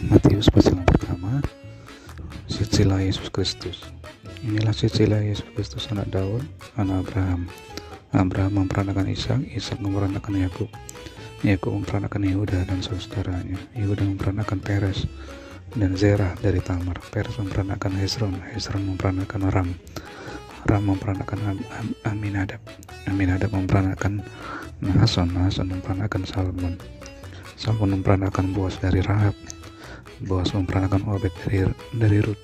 Matius pasal yang pertama, silsilah Yesus Kristus. Inilah silsilah Yesus Kristus, anak Daud, anak Abraham. Abraham memperanakan Ishak, Ishak memperanakan Yakub, Yakub memperanakan Yehuda dan saudaranya. Yehuda memperanakan Peres dan Zerah dari Tamar. Peres memperanakan Hezron, Hezron memperanakan Ram, Ram memperanakan Aminadab, Aminadab memperanakan Nahason, Nahason memperanakan Salmon, Salmon memperanakan Boas dari Rahab, Boas memperanakan Obed dari Rut,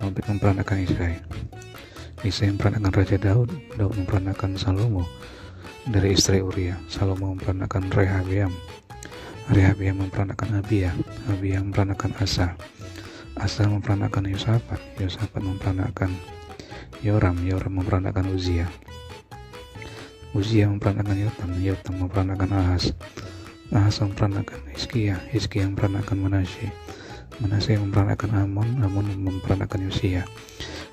Obed memperanakan Isai, Isai memperanakan Raja Daud, Daud memperanakan Salomo dari istri Uria, Salomo memperanakan Rehabeam, Rehabeam memperanakan Abia, Abia memperanakan Asa, Asa memperanakan Yosafat, Yosafat memperanakan Yoram, Yoram memperanakan Uzia, Uzia memperanakan Yotam, Yotam memperanakan Ahaz, Ahaz memperanakan Hizkia, Hizkia memperanakan Manasye, Manasye memperanakan Amon, Amon memperanakan Yosia,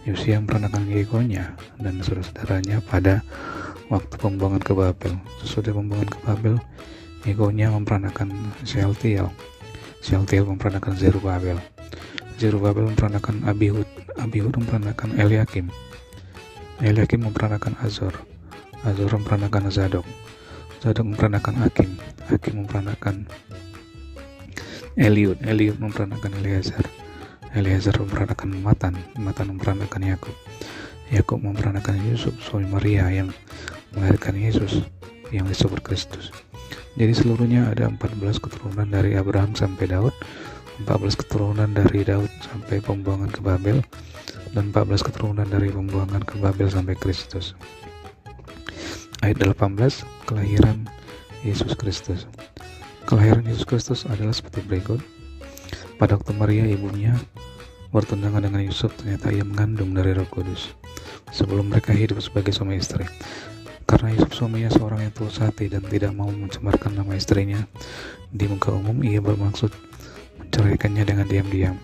Yosia memperanakan Yekonya dan saudara-saudaranya pada waktu pembuangan ke Babel. Sesudah pembuangan ke Babel, Yekonya memperanakan Shealtiel, Shealtiel memperanakan Zerubabel, Zerubabel memperanakan Abihud, Abihud memperanakan Eliakim, Eliakim memperanakan Azor, Azor memperanakan Zadok, Zadok memperanakan Hakim, Hakim memperanakan Eliud, Eliud memperanakan Eleazar, Eleazar memperanakan Matan, Matan memperanakan Yakub, Yakub memperanakan Yusuf suami Maria yang melahirkan Yesus yang disebut Kristus. Jadi seluruhnya ada 14 keturunan dari Abraham sampai Daud, 14 keturunan dari Daud sampai pembuangan ke Babel, dan 14 keturunan dari pembuangan ke Babel sampai Kristus. Ayat 18, kelahiran Yesus Kristus. Kelahiran Yesus Kristus adalah seperti berikut. Pada waktu Maria ibunya bertunangan dengan Yusuf, ternyata ia mengandung dari Roh Kudus sebelum mereka hidup sebagai suami istri. Karena Yusuf suaminya seorang yang tulus hati dan tidak mau mencemarkan nama istrinya di muka umum, ia bermaksud menceraikannya dengan diam-diam.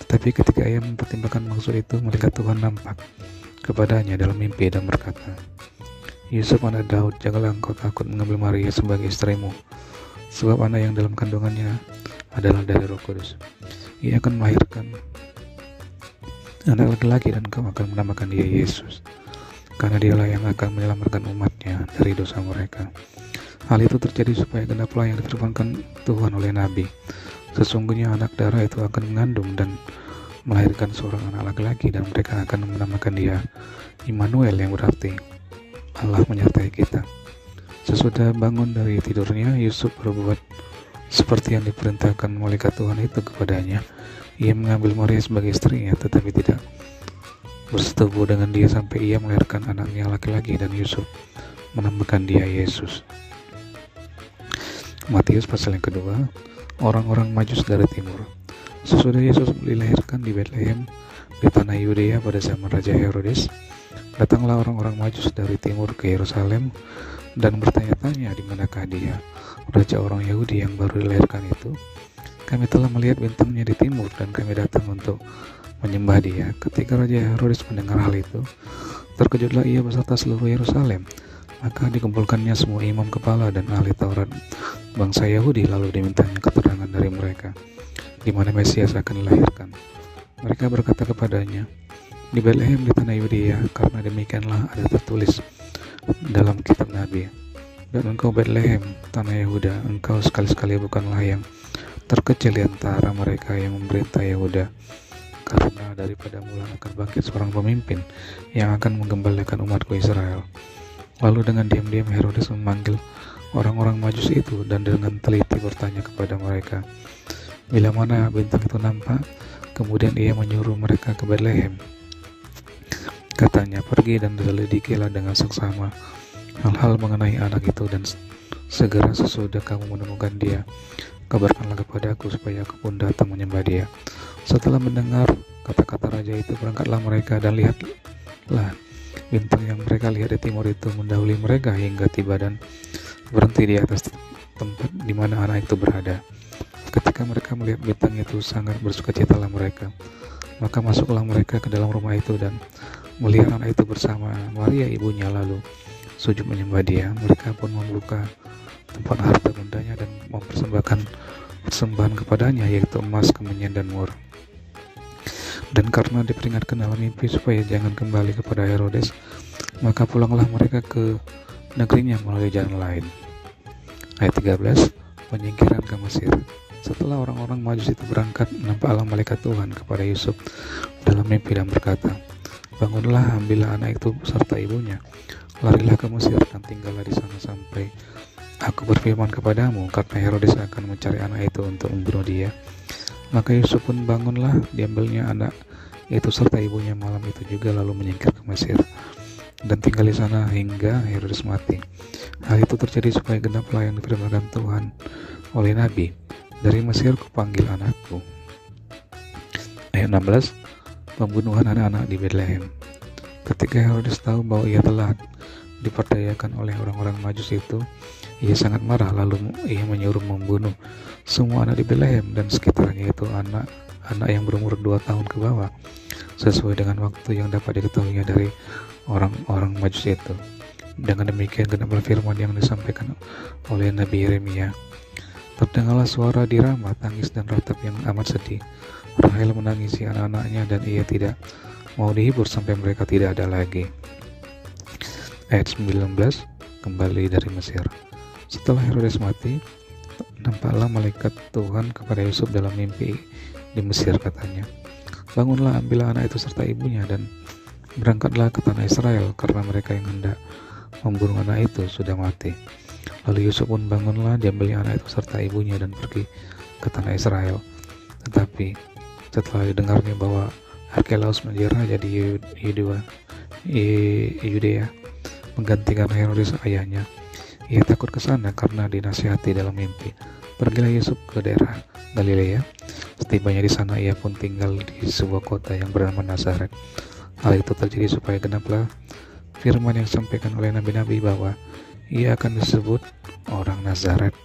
Tetapi ketika ia mempertimbangkan maksud itu, malaikat Tuhan nampak kepadanya dalam mimpi dan berkata, Yusuf anak Daud, janganlah engkau takut mengambil Maria sebagai istrimu, sebab anak yang dalam kandungannya adalah dari Roh Kudus. Ia akan melahirkan anak laki-laki dan engkau akan menamakan dia Yesus, karena dialah yang akan menyelamatkan umatnya dari dosa mereka. Hal itu terjadi supaya genaplah yang difirmankan Tuhan oleh Nabi. Sesungguhnya anak darah itu akan mengandung dan melahirkan seorang anak laki-laki, dan mereka akan menamakan dia Immanuel, yang berarti Allah menyertai kita. Sesudah bangun dari tidurnya, Yusuf berbuat seperti yang diperintahkan malaikat Tuhan itu kepadanya. Ia mengambil Maria sebagai istrinya, tetapi tidak bersetubuh dengan dia sampai ia melahirkan anaknya laki-laki, dan Yusuf menamakan dia Yesus. Matius pasal yang kedua, orang-orang Majus dari timur. Sesudah Yesus dilahirkan di Betlehem di tanah Yudea pada zaman Raja Herodes, datanglah orang-orang Majus dari timur ke Yerusalem dan bertanya-tanya di manakah dia, raja orang Yahudi yang baru dilahirkan itu. Kami telah melihat bintangnya di timur dan kami datang untuk menyembah dia. Ketika Raja Herodes mendengar hal itu, terkejutlah ia beserta seluruh Yerusalem. Maka dikumpulkannya semua imam kepala dan ahli Taurat bangsa Yahudi, lalu dimintanya keterangan dari mereka di mana Mesias akan dilahirkan. Mereka berkata kepadanya, di Betlehem di tanah Yudea, karena demikianlah ada tertulis dalam kitab Nabi, dan engkau Betlehem, tanah Yehuda, engkau sekali-sekali bukanlah yang terkecil di antara mereka yang memerintah Yehuda, karena daripada mula akan bangkit seorang pemimpin yang akan menggembalakan umatku Israel. Lalu dengan diam-diam Herodes memanggil orang-orang Majus itu dan dengan teliti bertanya kepada mereka, bila mana bintang itu nampak. Kemudian ia menyuruh mereka ke Betlehem. Katanya, pergi dan selidikilah dengan seksama hal-hal mengenai anak itu, dan segera sesudah kamu menemukan dia, kabarkanlah kepadaku supaya aku pun datang menyembah dia. Setelah mendengar kata-kata raja itu, berangkatlah mereka, dan lihatlah bintang yang mereka lihat di timur itu mendahului mereka hingga tiba dan berhenti di atas tempat di mana anak itu berada. Ketika mereka melihat bintang itu, sangat bersukacitalah mereka. Maka masuklah mereka ke dalam rumah itu dan melihat anak itu bersama Maria ibunya, lalu sujud menyembah dia. Mereka pun membuka tempat harta bendanya dan mempersembahkan persembahan kepadanya, yaitu emas, kemenyan, dan mur. Dan karena diperingatkan dalam mimpi supaya jangan kembali kepada Herodes, maka pulanglah mereka ke negerinya melalui jalan lain. Ayat 13, penyingkiran ke Mesir. Setelah orang-orang Majus itu berangkat, nampaklah malaikat Tuhan kepada Yusuf dalam mimpi dan berkata, bangunlah, ambillah anak itu serta ibunya, larilah ke Mesir dan tinggallah di sana sampai aku berfirman kepadamu, karena Herodes akan mencari anak itu untuk membunuh dia. Maka Yusuf pun bangunlah, diambilnya anak itu serta ibunya malam itu juga, lalu menyingkir ke Mesir dan tinggal di sana hingga Herodes mati. Hal itu terjadi supaya genaplah yang difirmankan Tuhan oleh Nabi, dari Mesir kupanggil anakku. Ayat 16, pembunuhan anak-anak di Betlehem. Ketika Herodes tahu bahwa ia telah diperdayakan oleh orang-orang Majus itu, ia sangat marah, lalu ia menyuruh membunuh semua anak di Betlehem dan sekitarnya, yaitu anak yang berumur 2 tahun ke bawah, sesuai dengan waktu yang dapat diketahuinya dari orang-orang Majus itu. Dengan demikian genaplah firman yang disampaikan oleh Nabi Yeremia. Terdengarlah suara di Rama, tangis dan ratap yang amat sedih. Rahel menangisi anak-anaknya dan ia tidak mau dihibur sampai mereka tidak ada lagi. Ayat 19, kembali dari Mesir. Setelah Herodes mati, nampaklah malaikat Tuhan kepada Yusuf dalam mimpi di Mesir, katanya, bangunlah, ambillah anak itu serta ibunya dan berangkatlah ke tanah Israel, karena mereka yang hendak membunuh anak itu sudah mati. Lalu Yusuf pun bangunlah, diambilnya anak itu serta ibunya dan pergi ke tanah Israel. Tetapi setelah didengarnya bahwa Arkelaus menjadi raja di Yudea menggantikan Herodes ayahnya, ia takut ke sana karena dinasihati dalam mimpi. Pergilah Yusuf ke daerah Galilea. Setibanya di sana, ia pun tinggal di sebuah kota yang bernama Nazaret. Hal itu terjadi supaya genaplah firman yang disampaikan oleh nabi-nabi bahwa ia akan disebut orang Nazaret.